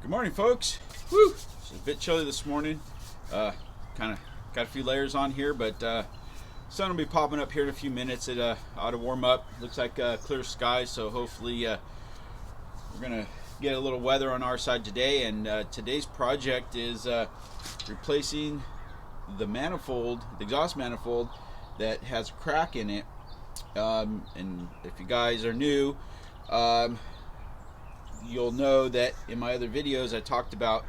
Good morning, folks. Woo! It's a bit chilly this morning. Kind of got a few layers on here, but sun will be popping up here in a few minutes. It ought to warm up. Looks like clear skies, so hopefully we're gonna get a little weather on our side today. And today's project is replacing the manifold, the exhaust manifold that has a crack in it. And if you guys are new, you'll know that in my other videos I talked about,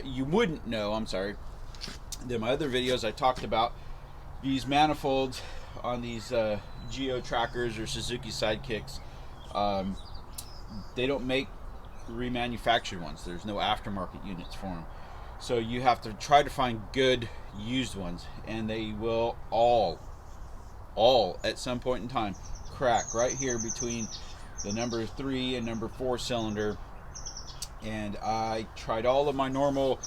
you wouldn't know, I'm sorry, in my other videos I talked about these manifolds on these Geo Trackers or Suzuki Sidekicks. They don't make remanufactured ones. There's no aftermarket units for them. So you have to try to find good used ones, and they will all at some point in time crack right here between the number 3 and number 4 cylinder. And I tried all of my normal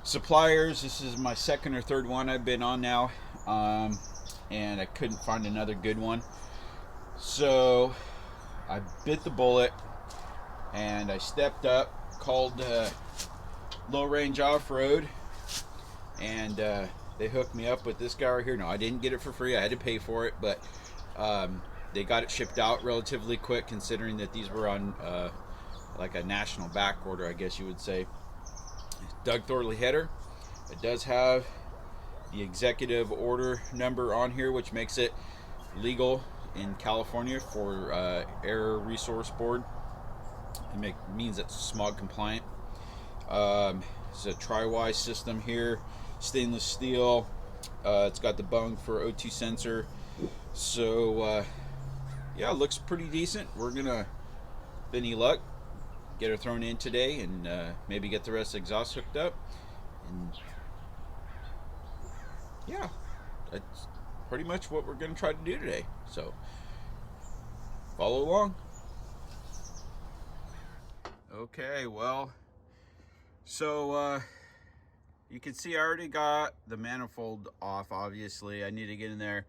suppliers. This is my second or third one I've been on now, and I couldn't find another good one. So I bit the bullet and I stepped up, called Low Range Off-Road, and they hooked me up with this guy right here. No, I didn't get it for free. I had to pay for it, but they got it shipped out relatively quick, considering that these were on like a national back order, I guess you would say. Doug Thorley header. It does have the executive order number on here, which makes it legal in California for Air Resource Board. It means it's smog compliant. It's a tri-wise system here, stainless steel. It's got the bung for O2 sensor. So yeah, it looks pretty decent. We're gonna, with any luck, get her thrown in today and maybe get the rest of the exhaust hooked up. And yeah, that's pretty much what we're gonna try to do today. So follow along. Okay, well, so you can see I already got the manifold off. Obviously I need to get in there,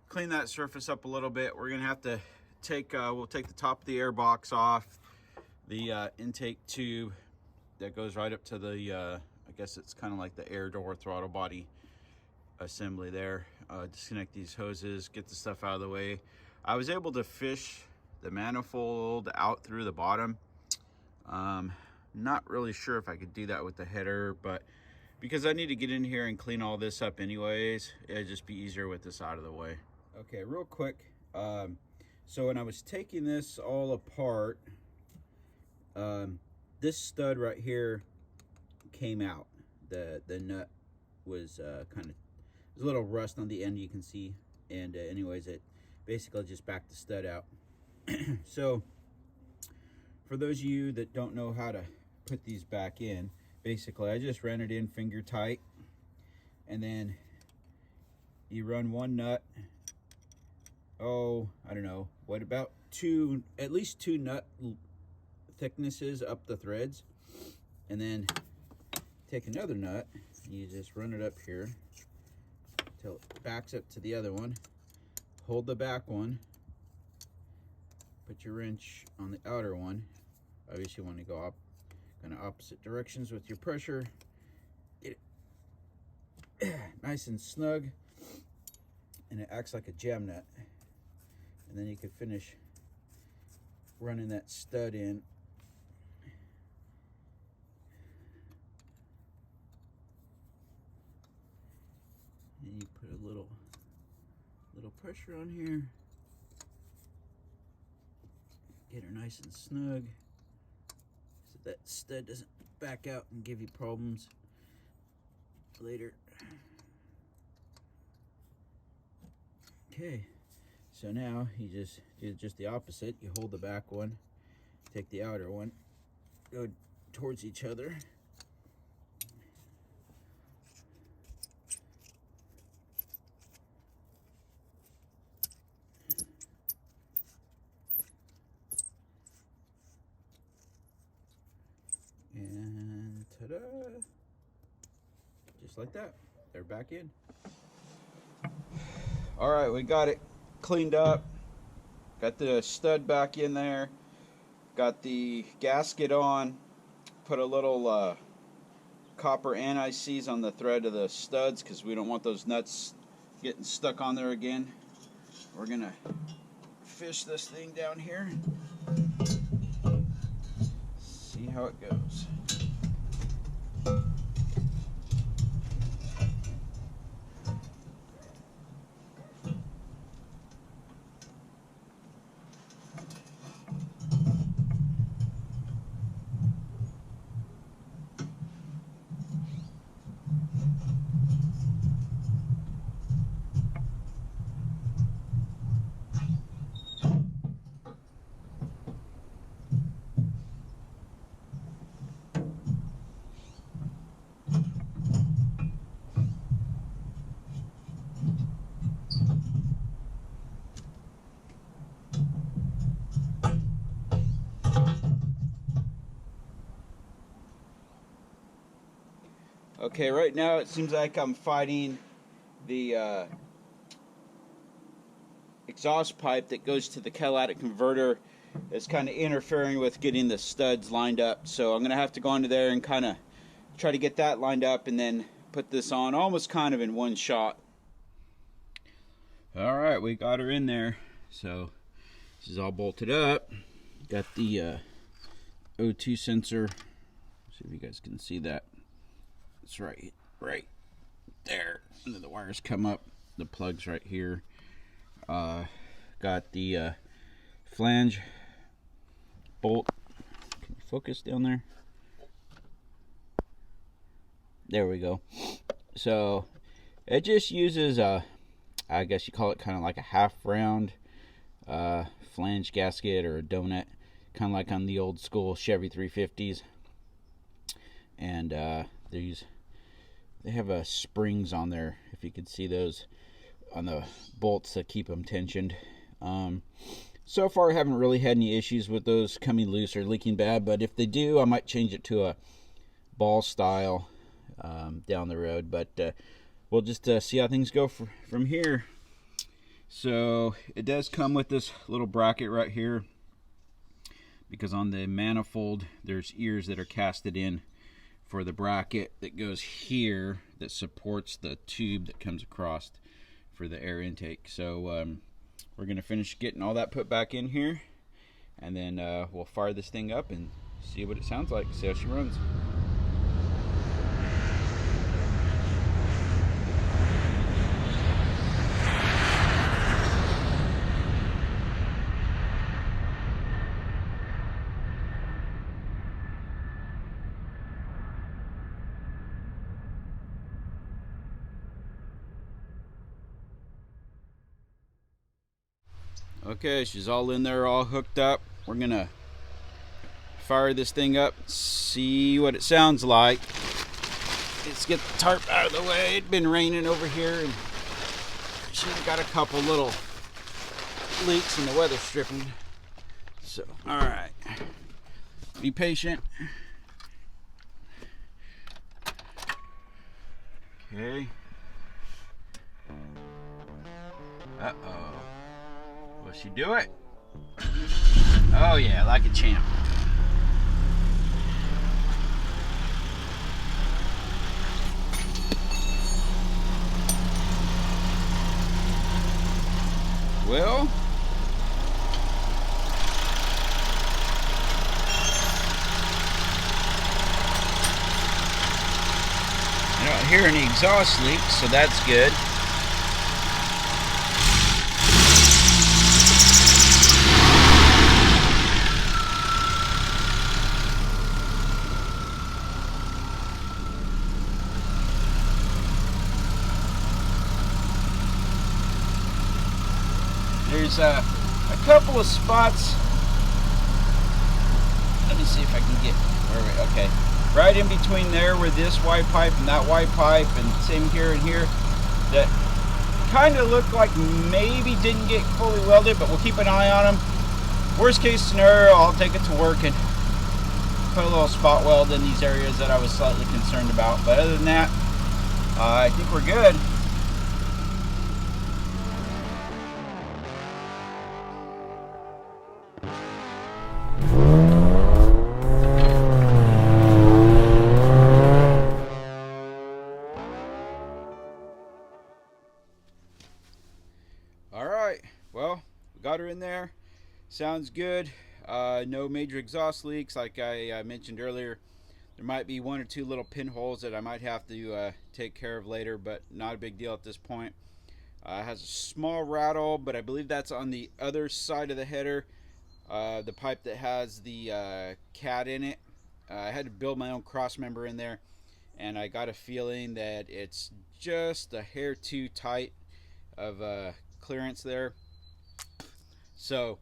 clean that surface up a little bit. We're gonna have to take we'll take the top of the air box off, the intake tube that goes right up to the I guess it's kind of like the air door throttle body assembly there. Disconnect these hoses, get the stuff out of the way. I was able to fish the manifold out through the bottom. Not really sure if I could do that with the header, but because I need to get in here and clean all this up anyways, it'd just be easier with this out of the way. Okay, real quick, so when I was taking this all apart, this stud right here came out. The nut was kind of, there's a little rust on the end, you can see, and anyways, it basically just backed the stud out. So for those of you that don't know how to put these back in, basically I just ran it in finger tight, and then you run one nut, I don't know, what, about at least two nut thicknesses up the threads, and then take another nut, you just run it up here till it backs up to the other one, hold the back one, put your wrench on the outer one. Obviously you want to go up kind of opposite directions with your pressure, get it nice and snug, and it acts like a jam nut. And then you can finish running that stud in. And you put a little pressure on here, get her nice and snug so that stud doesn't back out and give you problems later. Okay, so now you just do just the opposite. You hold the back one, take the outer one, go towards each other. And ta-da! Just like that, they're back in. All right, we got it cleaned up. Got the stud back in there. Got the gasket on. put a little copper anti-seize on the thread of the studs because we don't want those nuts getting stuck on there again. We're gonna fish this thing down here. See how it goes. Okay, right now it seems like I'm fighting the exhaust pipe that goes to the catalytic converter. It's kind of interfering with getting the studs lined up. So I'm going to have to go into there and kind of try to get that lined up and then put this on almost kind of in one shot. Alright, we got her in there. So this is all bolted up. Got the O2 sensor. See if you guys can see that. It's right there. And then the wires come up. The plug's right here. Got the flange bolt. Can you focus down there? There we go. So it just uses I guess you call it kind of like a half round flange gasket or a donut, kind of like on the old school Chevy 350s. And they have springs on there, if you could see those on the bolts that keep them tensioned. So far I haven't really had any issues with those coming loose or leaking bad, but if they do, I might change it to a ball style down the road. But we'll just see how things go from here. So it does come with this little bracket right here, because on the manifold there's ears that are casted in for the bracket that goes here that supports the tube that comes across for the air intake. So we're gonna finish getting all that put back in here, and then we'll fire this thing up and see what it sounds like, see how she runs. Okay, she's all in there, all hooked up. We're gonna fire this thing up, see what it sounds like. Let's get the tarp out of the way. It'd been raining over here, and she's got a couple little leaks in the weather stripping. So, all right, be patient. Okay. Uh-oh. Will she do it? Oh yeah, like a champ. Well, I don't hear any exhaust leaks, so that's good. There's a couple of spots. Let me see if I can get where we, okay, right in between there where this white pipe and that white pipe, and same here and here, that kind of look like maybe didn't get fully welded, but we'll keep an eye on them. Worst case scenario, I'll take it to work and put a little spot weld in these areas that I was slightly concerned about. But other than that, I think we're good. Sounds good. No major exhaust leaks like I mentioned earlier. There might be one or two little pinholes that I might have to take care of later, but not a big deal at this point. It has a small rattle, but I believe that's on the other side of the header, the pipe that has the cat in it. I had to build my own cross member in there, and I got a feeling that it's just a hair too tight of clearance there. So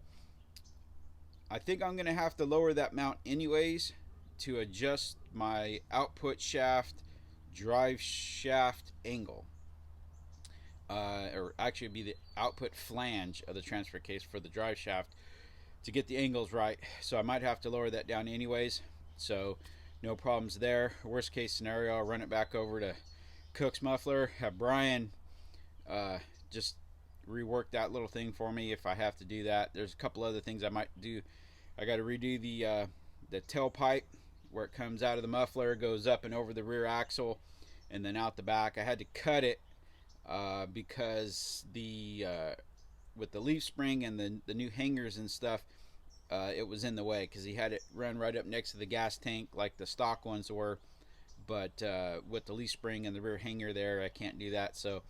I think I'm going to have to lower that mount anyways to adjust my output shaft drive shaft angle. Or actually it'd be the output flange of the transfer case for the drive shaft to get the angles right. So I might have to lower that down anyways. So no problems there. Worst case scenario, I'll run it back over to Cook's muffler, have Brian just rework that little thing for me if I have to do that. There's a couple other things I might do. I got to redo the tailpipe where it comes out of the muffler, goes up and over the rear axle, and then out the back. I had to cut it because with the leaf spring and the new hangers and stuff, it was in the way because he had it run right up next to the gas tank like the stock ones were. But with the leaf spring and the rear hanger there, I can't do that. So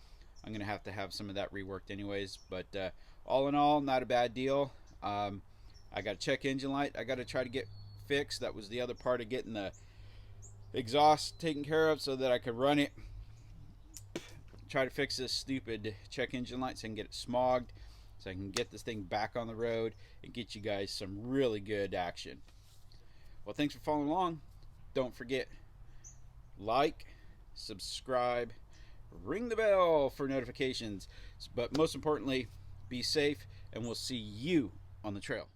I'm going to have some of that reworked anyways. But all in all, not a bad deal. I got a check engine light I got to try to get fixed. That was the other part of getting the exhaust taken care of so that I could run it. Try to fix this stupid check engine light so I can get it smogged, so I can get this thing back on the road and get you guys some really good action. Well, thanks for following along. Don't forget, like, subscribe, ring the bell for notifications, but most importantly, be safe, and we'll see you on the trail.